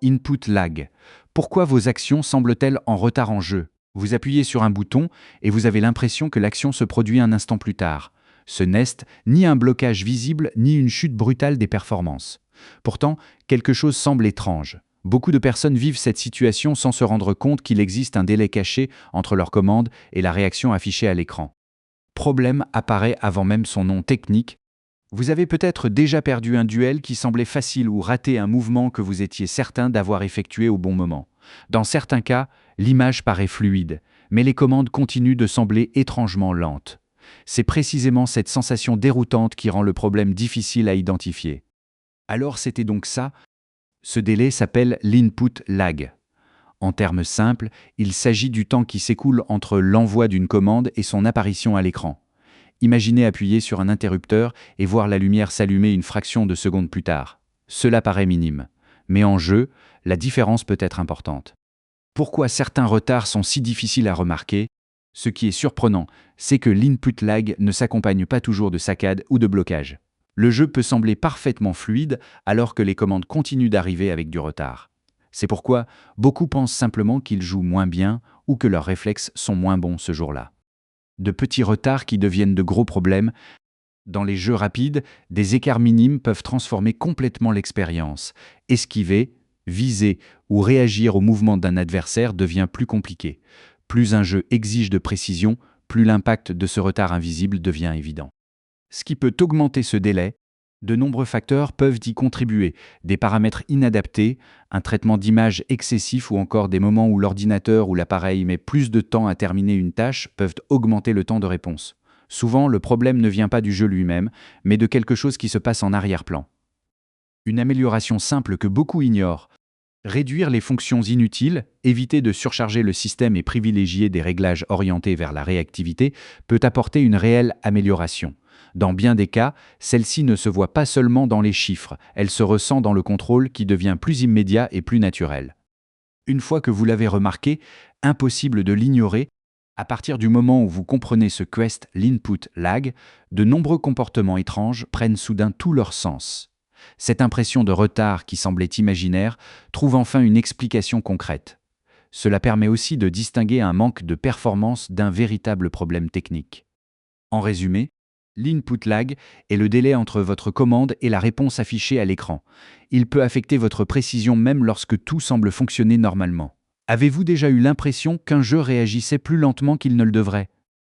Input lag. Pourquoi vos actions semblent-elles en retard en jeu? Vous appuyez sur un bouton et vous avez l'impression que l'action se produit un instant plus tard. Ce n'est ni un blocage visible ni une chute brutale des performances. Pourtant, quelque chose semble étrange. Beaucoup de personnes vivent cette situation sans se rendre compte qu'il existe un délai caché entre leur commande et la réaction affichée à l'écran. Problème apparaît avant même son nom technique. Vous avez peut-être déjà perdu un duel qui semblait facile ou raté un mouvement que vous étiez certain d'avoir effectué au bon moment. Dans certains cas, l'image paraît fluide, mais les commandes continuent de sembler étrangement lentes. C'est précisément cette sensation déroutante qui rend le problème difficile à identifier. Alors c'était donc ça. Ce délai s'appelle l'input lag. En termes simples, il s'agit du temps qui s'écoule entre l'envoi d'une commande et son apparition à l'écran. Imaginez appuyer sur un interrupteur et voir la lumière s'allumer une fraction de seconde plus tard. Cela paraît minime, mais en jeu, la différence peut être importante. Pourquoi certains retards sont si difficiles à remarquer? Ce qui est surprenant, c'est que l'input lag ne s'accompagne pas toujours de saccades ou de blocages. Le jeu peut sembler parfaitement fluide alors que les commandes continuent d'arriver avec du retard. C'est pourquoi beaucoup pensent simplement qu'ils jouent moins bien ou que leurs réflexes sont moins bons ce jour-là. De petits retards qui deviennent de gros problèmes. Dans les jeux rapides, des écarts minimes peuvent transformer complètement l'expérience. Esquiver, viser ou réagir au mouvement d'un adversaire devient plus compliqué. Plus un jeu exige de précision, plus l'impact de ce retard invisible devient évident. Ce qui peut augmenter ce délai, de nombreux facteurs peuvent y contribuer, des paramètres inadaptés, un traitement d'image excessif ou encore des moments où l'ordinateur ou l'appareil met plus de temps à terminer une tâche peuvent augmenter le temps de réponse. Souvent, le problème ne vient pas du jeu lui-même, mais de quelque chose qui se passe en arrière-plan. Une amélioration simple que beaucoup ignorent. Réduire les fonctions inutiles, éviter de surcharger le système et privilégier des réglages orientés vers la réactivité peut apporter une réelle amélioration. Dans bien des cas, celle-ci ne se voit pas seulement dans les chiffres, elle se ressent dans le contrôle qui devient plus immédiat et plus naturel. Une fois que vous l'avez remarqué, impossible de l'ignorer, à partir du moment où vous comprenez ce qu'est l'input lag, de nombreux comportements étranges prennent soudain tout leur sens. Cette impression de retard qui semblait imaginaire trouve enfin une explication concrète. Cela permet aussi de distinguer un manque de performance d'un véritable problème technique. En résumé, l'input lag est le délai entre votre commande et la réponse affichée à l'écran. Il peut affecter votre précision même lorsque tout semble fonctionner normalement. Avez-vous déjà eu l'impression qu'un jeu réagissait plus lentement qu'il ne le devrait?